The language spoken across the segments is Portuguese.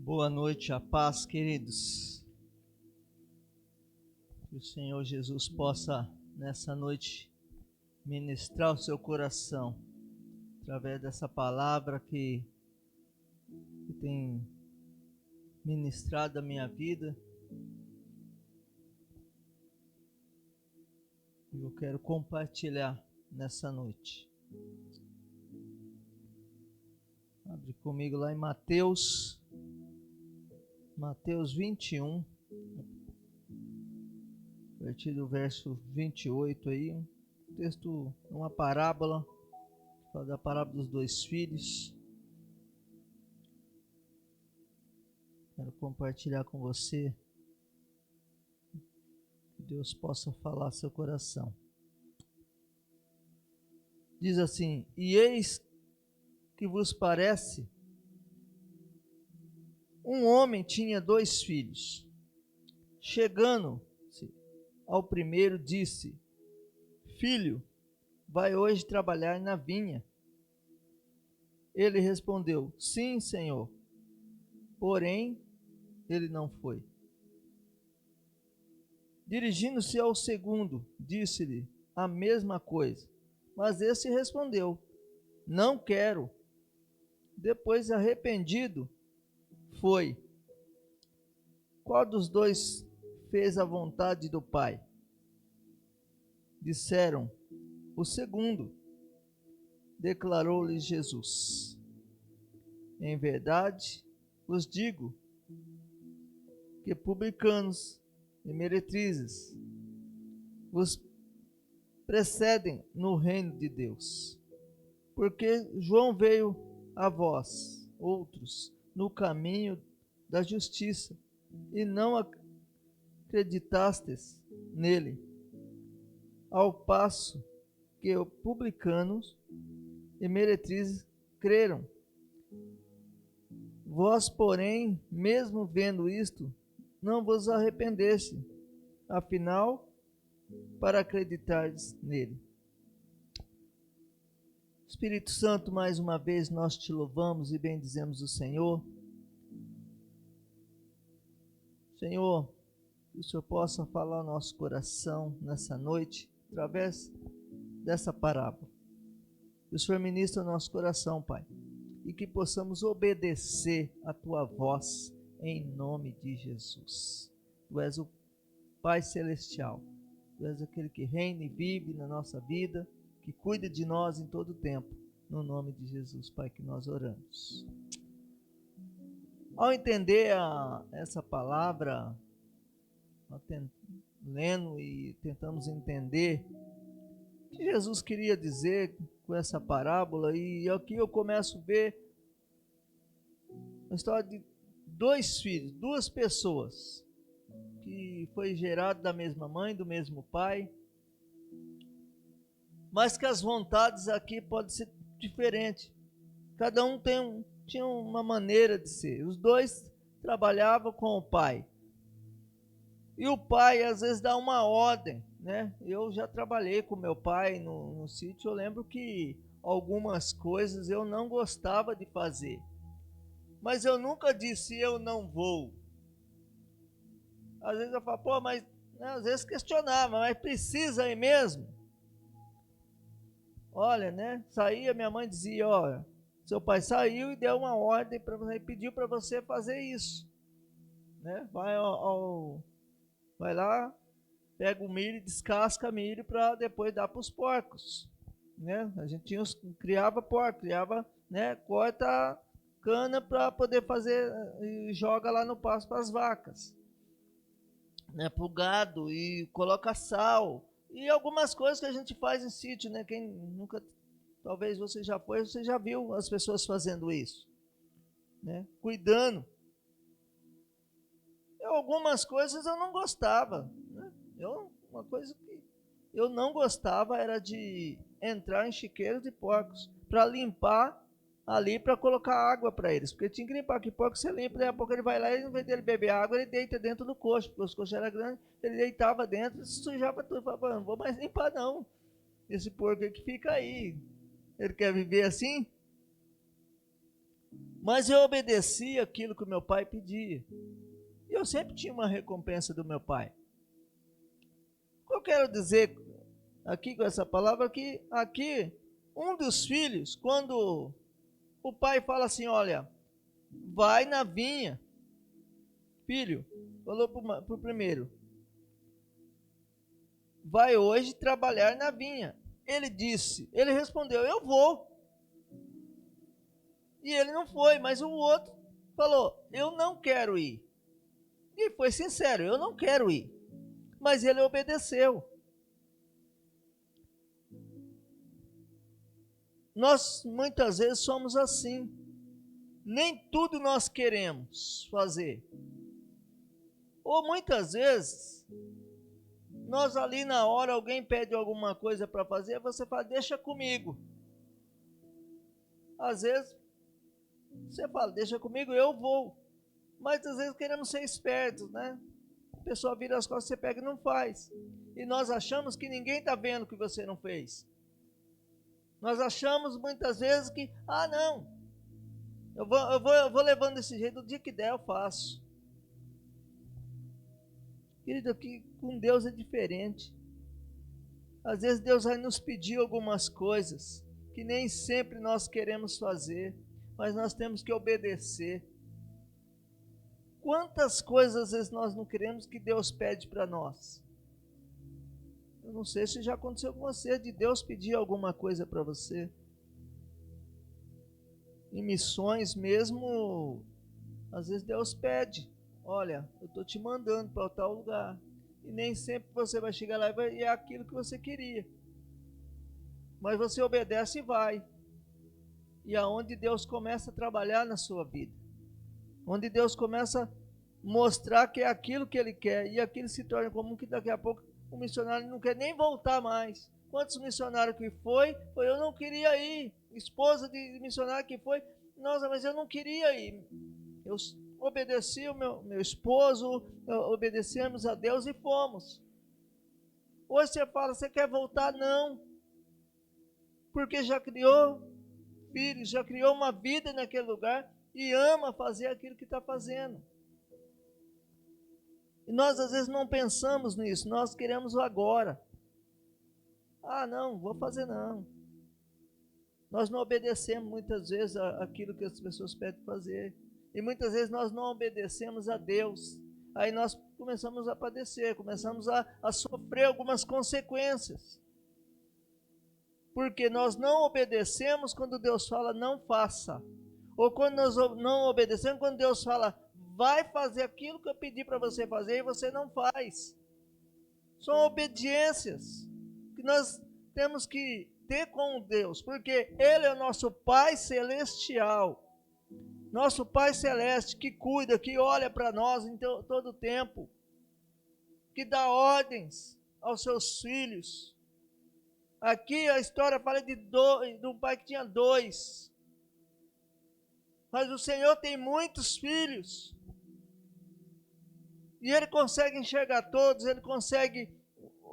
Boa noite, a paz, queridos. Que o Senhor Jesus possa, nessa noite, ministrar o seu coração, através dessa palavra que tem ministrado a minha vida. E eu quero compartilhar nessa noite. Abre comigo lá em Mateus 21, a partir do verso 28 aí, um texto, uma parábola, fala da parábola dos dois filhos. Quero compartilhar com você, que Deus possa falar seu coração. Diz assim: e eis que vos parece, um homem tinha 2 filhos. Chegando-se ao primeiro, disse: filho, vai hoje trabalhar na vinha. Ele respondeu: sim, senhor. Porém, ele não foi. Dirigindo-se ao segundo, disse-lhe a mesma coisa. Mas esse respondeu: não quero. Depois, arrependido, foi. Qual dos dois fez a vontade do Pai? Disseram: o segundo. Declarou-lhes Jesus: em verdade vos digo que publicanos e meretrizes vos precedem no reino de Deus. Porque João veio a vós, outros, no caminho da justiça, e não acreditastes nele, ao passo que os publicanos e meretrizes creram. Vós, porém, mesmo vendo isto, não vos arrependeste, afinal, para acreditardes nele. Espírito Santo, mais uma vez nós te louvamos e bendizemos o Senhor. Senhor, que o Senhor possa falar ao nosso coração nessa noite, através dessa parábola. Que o Senhor ministre ao nosso coração, Pai, e que possamos obedecer a Tua voz, em nome de Jesus. Tu és o Pai Celestial, Tu és aquele que reina e vive na nossa vida, que cuida de nós em todo o tempo. No nome de Jesus, Pai, que nós oramos. Ao entender essa palavra, lendo e tentamos entender o que Jesus queria dizer com essa parábola, e aqui eu começo a ver a história de 2 filhos, 2 pessoas, que foi gerado da mesma mãe, do mesmo pai, mas que as vontades aqui podem ser diferentes. Cada um tinha uma maneira de ser. Os 2 trabalhavam com o pai. E o pai às vezes dá uma ordem, né? Eu já trabalhei com meu pai no sítio. Eu lembro que algumas coisas eu não gostava de fazer. Mas eu nunca disse eu não vou. Às vezes eu falo, pô, mas né, às vezes questionava, mas precisa aí mesmo? Olha, né? Saía, minha mãe dizia, olha, seu pai saiu e deu uma ordem para você, pediu para você fazer isso, né? Vai lá, pega o milho, descasca milho para depois dar para os porcos, né? A gente criava porco, né? Corta cana para poder fazer e joga lá no pasto para as vacas, né? Para o gado, e coloca sal e algumas coisas que a gente faz em sítio, né? Quem nunca, talvez você já foi, você já viu as pessoas fazendo isso, né? Cuidando. Algumas coisas eu não gostava, né? Uma coisa que eu não gostava era de entrar em chiqueiros de porcos para limpar ali, para colocar água para eles, porque tinha que limpar, que porco você limpa, daí a pouco ele vai lá e em vez dele beber água, ele deita dentro do coxo, porque os coxos eram grandes, ele deitava dentro e sujava tudo. Falava, não vou mais limpar não, esse porco aí que fica aí, ele quer viver assim? Mas eu obedeci aquilo que o meu pai pedia. E eu sempre tinha uma recompensa do meu pai. O que eu quero dizer aqui com essa palavra é que aqui, um dos filhos, quando o pai fala assim, olha, vai na vinha. Filho, falou para o primeiro, vai hoje trabalhar na vinha. Ele respondeu, eu vou. E ele não foi, mas o outro falou, eu não quero ir. E foi sincero, eu não quero ir. Mas ele obedeceu. Nós muitas vezes somos assim. Nem tudo nós queremos fazer. Ou muitas vezes, nós ali na hora, alguém pede alguma coisa para fazer, você fala, deixa comigo. Às vezes, você fala, deixa comigo, eu vou. Mas às vezes queremos ser espertos, né? A pessoa vira as costas, você pega e não faz. E nós achamos que ninguém está vendo que você não fez. Nós achamos muitas vezes que, não, eu vou levando desse jeito, o dia que der eu faço. Querido, aqui com Deus é diferente. Às vezes Deus vai nos pedir algumas coisas que nem sempre nós queremos fazer, mas nós temos que obedecer. Quantas coisas às vezes nós não queremos que Deus pede para nós? Eu não sei se já aconteceu com você, de Deus pedir alguma coisa para você. Em missões mesmo, às vezes Deus pede, olha, eu estou te mandando para tal lugar. E nem sempre você vai chegar lá e é aquilo que você queria. Mas você obedece e vai. E aonde Deus começa a trabalhar na sua vida. Onde Deus começa a mostrar que é aquilo que Ele quer. E aquilo se torna comum que daqui a pouco o missionário não quer nem voltar mais. Quantos missionários que foi, eu não queria ir. Esposa de missionário que foi, nossa, mas eu não queria ir. Eu obedeci o meu esposo, obedecemos a Deus e fomos. Hoje você fala, você quer voltar? Não. Porque já criou filhos, já criou uma vida naquele lugar e ama fazer aquilo que está fazendo. E nós às vezes não pensamos nisso, nós queremos o agora. Não, vou fazer não. Nós não obedecemos muitas vezes aquilo que as pessoas pedem fazer. E muitas vezes nós não obedecemos a Deus. Aí nós começamos a padecer, começamos a sofrer algumas consequências. Porque nós não obedecemos quando Deus fala não faça. Ou quando nós não obedecemos quando Deus fala vai fazer aquilo que eu pedi para você fazer e você não faz. São obediências que nós temos que ter com Deus, porque Ele é o nosso Pai Celestial. Nosso Pai Celeste que cuida, que olha para nós em todo o tempo, que dá ordens aos seus filhos. Aqui a história fala de um pai que tinha 2. Mas o Senhor tem muitos filhos. E Ele consegue enxergar todos, Ele consegue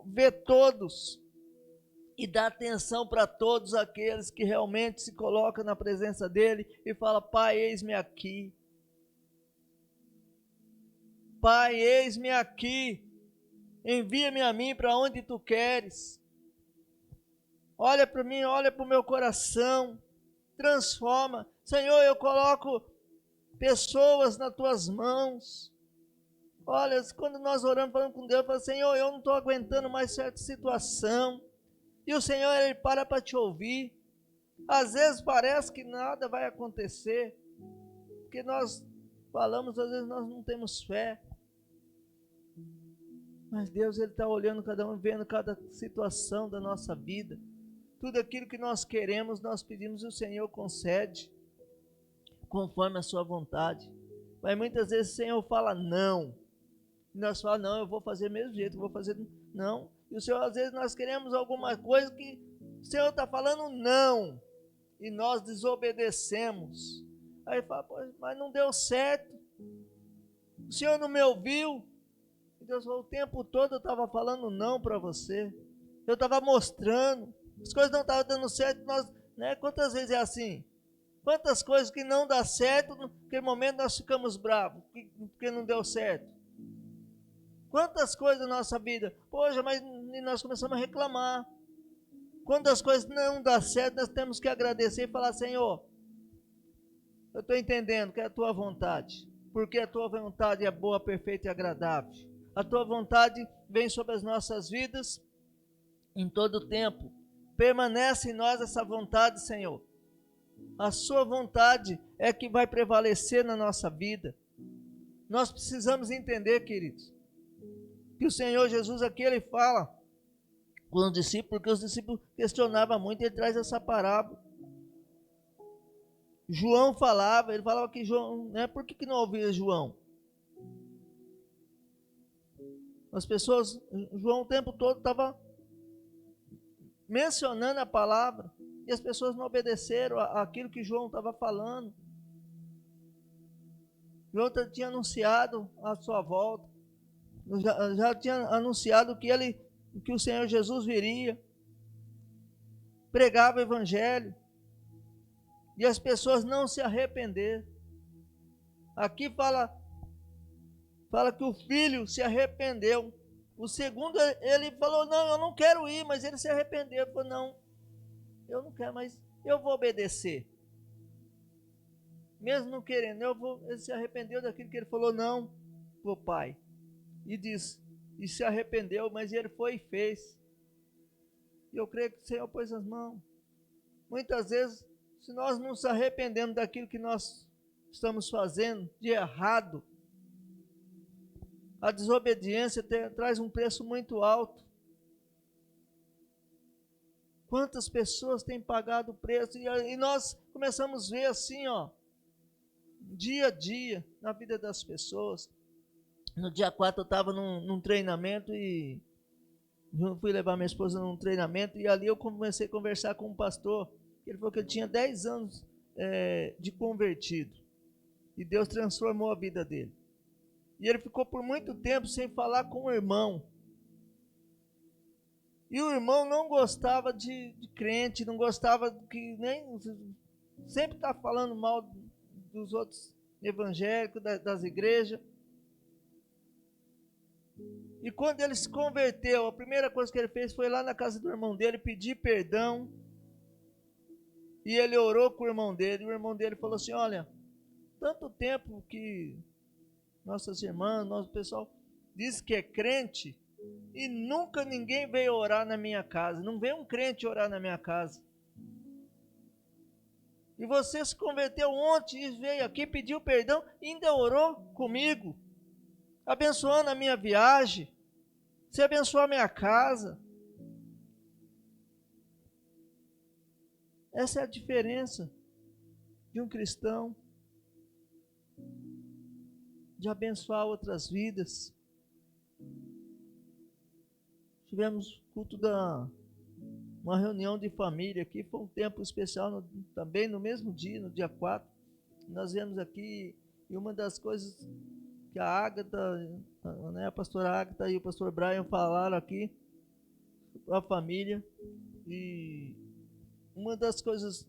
ver todos. E dar atenção para todos aqueles que realmente se colocam na presença dEle e falam, Pai, eis-me aqui. Pai, eis-me aqui. Envia-me a mim para onde Tu queres. Olha para mim, olha para o meu coração. Transforma. Senhor, eu coloco pessoas nas Tuas mãos. Olha, quando nós oramos, falando com Deus, falamos, Senhor, eu não estou aguentando mais certa situação. E o Senhor, Ele para te ouvir. Às vezes parece que nada vai acontecer. Porque nós falamos, às vezes nós não temos fé. Mas Deus, Ele está olhando cada um, vendo cada situação da nossa vida. Tudo aquilo que nós queremos, nós pedimos e o Senhor concede. Conforme a sua vontade. Mas muitas vezes o Senhor fala não. E nós falamos, não, eu vou fazer do mesmo jeito, eu vou fazer... Não. E o Senhor, às vezes nós queremos alguma coisa que o Senhor está falando não. E nós desobedecemos. Aí fala, mas não deu certo. O Senhor não me ouviu. E Deus falou, o tempo todo eu estava falando não para você. Eu estava mostrando. As coisas não estavam dando certo. Nós, né? Quantas vezes é assim? Quantas coisas que não dá certo, naquele momento nós ficamos bravos, porque não deu certo. Quantas coisas na nossa vida, poxa, mas nós começamos a reclamar. Quando as coisas não dão certo, nós temos que agradecer e falar, Senhor, eu estou entendendo que é a tua vontade, porque a tua vontade é boa, perfeita e agradável. A tua vontade vem sobre as nossas vidas em todo o tempo. Permanece em nós essa vontade, Senhor. A sua vontade é que vai prevalecer na nossa vida. Nós precisamos entender, queridos, que o Senhor Jesus aqui, ele fala com os discípulos, porque os discípulos questionavam muito, ele traz essa parábola. João falava, ele falava que João, né, por que não ouvia João? As pessoas, João o tempo todo estava mencionando a palavra, e as pessoas não obedeceram àquilo que João estava falando. João tinha anunciado a sua volta, já tinha anunciado que o Senhor Jesus viria, pregava o evangelho, e as pessoas não se arrependeram. Aqui fala que o filho se arrependeu. O segundo, ele falou, não, eu não quero ir, mas ele se arrependeu. Ele falou, não, eu não quero, mas eu vou obedecer. Mesmo não querendo, ele se arrependeu daquilo que ele falou, não, pro pai. E se arrependeu, mas ele foi e fez. E eu creio que o Senhor pôs as mãos. Muitas vezes, se nós não nos arrependemos daquilo que nós estamos fazendo de errado, a desobediência traz um preço muito alto. Quantas pessoas têm pagado o preço, e nós começamos a ver assim, dia a dia, na vida das pessoas. No dia 4 eu estava num treinamento, e eu fui levar minha esposa num treinamento, e ali eu comecei a conversar com um pastor. Ele falou que ele tinha 10 anos de convertido, e Deus transformou a vida dele. E ele ficou por muito tempo sem falar com o irmão. E o irmão não gostava de crente, não gostava que nem... Sempre está falando mal dos outros evangélicos, das igrejas. E quando ele se converteu, a primeira coisa que ele fez foi lá na casa do irmão dele, pedir perdão. E ele orou com o irmão dele, e o irmão dele falou assim, olha, tanto tempo que nossas irmãs, nosso pessoal diz que é crente, e nunca ninguém veio orar na minha casa, não veio um crente orar na minha casa. E você se converteu ontem e veio aqui, pediu perdão, e ainda orou comigo, abençoando a minha viagem, você abençoou a minha casa. Essa é a diferença de um cristão, de abençoar outras vidas. Tivemos culto uma reunião de família aqui, foi um tempo especial, também no mesmo dia, no dia 4, nós viemos aqui, e uma das coisas que a Ágata, né, a pastora Ágata e o pastor Brian falaram aqui, a família, e uma das coisas,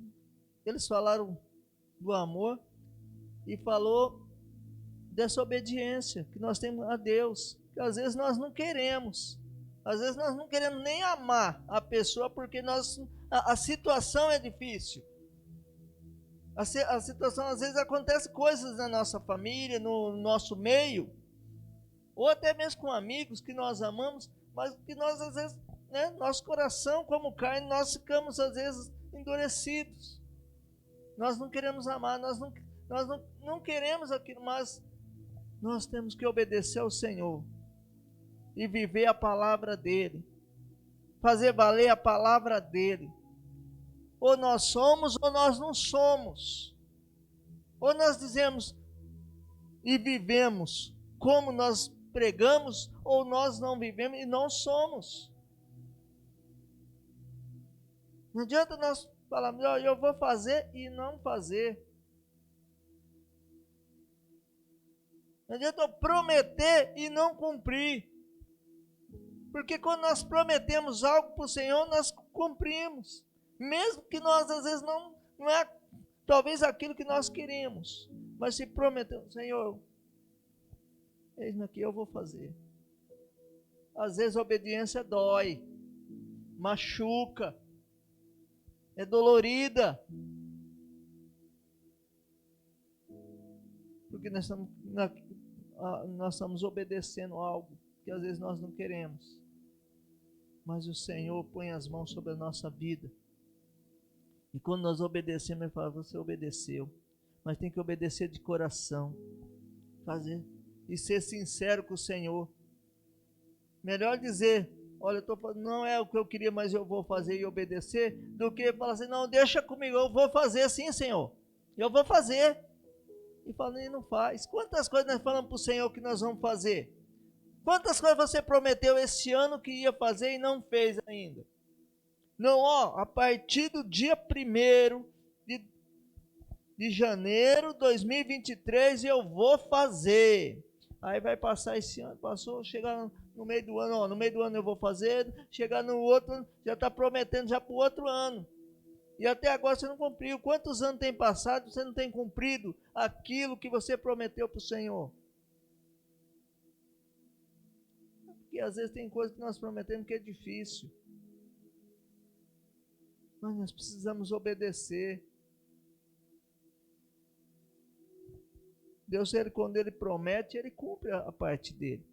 eles falaram do amor, e falou dessa obediência que nós temos a Deus, que às vezes nós não queremos. Às vezes nós não queremos nem amar a pessoa, porque a situação é difícil. A situação, às vezes acontece coisas na nossa família, no nosso meio, ou até mesmo com amigos que nós amamos, mas que nós às vezes, né, nosso coração como carne, nós ficamos às vezes endurecidos. Nós não queremos amar, nós não queremos aquilo, mas nós temos que obedecer ao Senhor e viver a palavra dele, fazer valer a palavra dele. Ou nós somos ou nós não somos. Ou nós dizemos e vivemos como nós pregamos, ou nós não vivemos e não somos. Não adianta nós falarmos, eu vou fazer e não fazer. Não adianta eu prometer e não cumprir. Porque quando nós prometemos algo para o Senhor, nós cumprimos. Mesmo que nós às vezes não talvez aquilo que nós queríamos, mas se prometeu, Senhor, eis-me aqui, eu vou fazer. Às vezes a obediência dói, machuca, é dolorida, porque nós estamos obedecendo algo que às vezes nós não queremos, mas o Senhor põe as mãos sobre a nossa vida, e quando nós obedecemos, Ele fala, você obedeceu, mas tem que obedecer de coração, fazer e ser sincero com o Senhor. Melhor dizer, olha, não é o que eu queria, mas eu vou fazer e obedecer, do que falar assim, não, deixa comigo, eu vou fazer sim, Senhor, eu vou fazer, e fala, e não faz. Quantas coisas nós falamos para o Senhor que nós vamos fazer? Quantas coisas você prometeu esse ano que ia fazer e não fez ainda? Não, ó, a partir do dia 1º de janeiro de 2023 eu vou fazer. Aí vai passar esse ano, passou, chegar no meio do ano, ó, no meio do ano eu vou fazer, chegar no outro ano, já está prometendo já para o outro ano. E até agora você não cumpriu. Quantos anos tem passado, você não tem cumprido aquilo que você prometeu para o Senhor? Porque às vezes tem coisas que nós prometemos que é difícil. Mas nós precisamos obedecer. Deus, quando Ele promete, Ele cumpre a parte dele.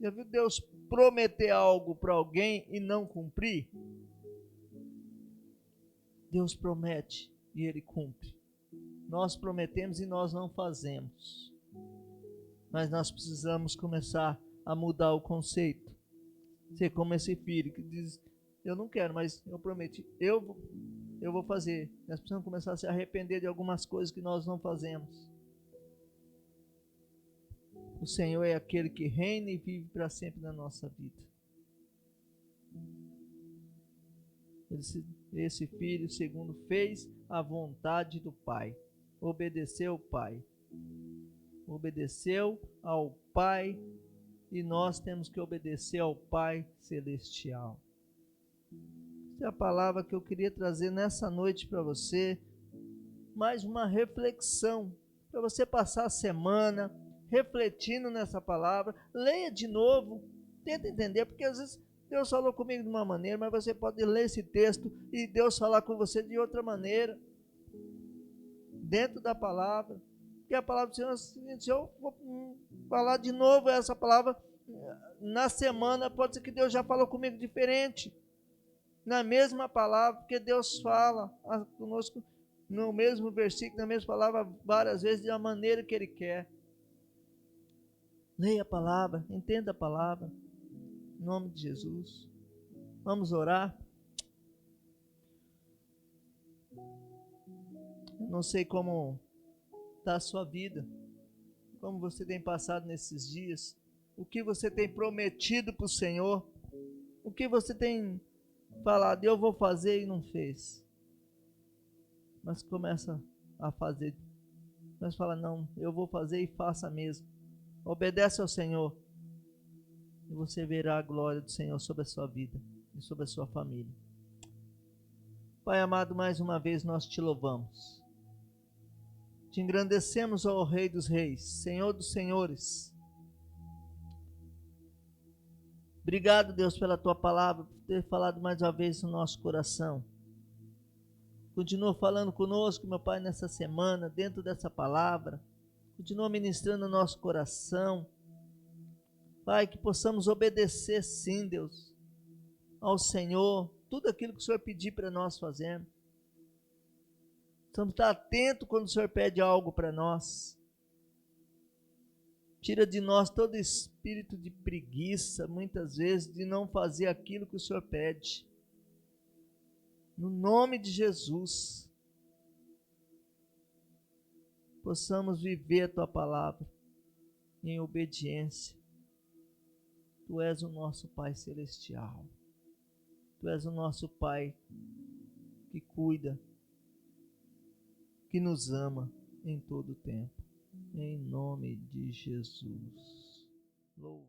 Já viu Deus prometer algo para alguém e não cumprir? Deus promete e Ele cumpre. Nós prometemos e nós não fazemos. Mas nós precisamos começar a mudar o conceito. Ser como esse filho que diz, eu não quero, mas eu prometi, eu vou fazer. Nós precisamos começar a se arrepender de algumas coisas que nós não fazemos. O Senhor é aquele que reina e vive para sempre na nossa vida. Esse filho, segundo, fez a vontade do Pai. Obedeceu o Pai. Obedeceu ao Pai. E nós temos que obedecer ao Pai Celestial. Essa é a palavra que eu queria trazer nessa noite para você. Mais uma reflexão. Para você passar a semana refletindo nessa palavra. Leia de novo. Tenta entender, porque às vezes Deus falou comigo de uma maneira, mas você pode ler esse texto e Deus falar com você de outra maneira. Dentro da palavra. Porque a palavra do Senhor, se eu vou falar de novo essa palavra na semana, pode ser que Deus já falou comigo diferente. Na mesma palavra, porque Deus fala conosco no mesmo versículo, na mesma palavra, várias vezes, da maneira que Ele quer. Leia a palavra, entenda a palavra. Em nome de Jesus. Vamos orar. Eu não sei como está a sua vida, como você tem passado nesses dias, o que você tem prometido para o Senhor, o que você tem falado, eu vou fazer e não fez. Mas começa a fazer, mas fala, não, eu vou fazer e faça mesmo. Obedece ao Senhor e você verá a glória do Senhor sobre a sua vida e sobre a sua família. Pai amado, mais uma vez nós te louvamos. Te engrandecemos, ó Rei dos Reis, Senhor dos Senhores. Obrigado, Deus, pela tua palavra, por ter falado mais uma vez no nosso coração. Continua falando conosco, meu Pai, nessa semana, dentro dessa palavra. Continua ministrando no nosso coração. Pai, que possamos obedecer sim, Deus, ao Senhor, tudo aquilo que o Senhor pedir para nós fazermos. Precisamos estar atentos quando o Senhor pede algo para nós. Tira de nós todo espírito de preguiça, muitas vezes, de não fazer aquilo que o Senhor pede. No nome de Jesus, possamos viver a Tua palavra em obediência. Tu és o nosso Pai Celestial. Tu és o nosso Pai que cuida, que nos ama em todo o tempo. Em nome de Jesus. Louvo.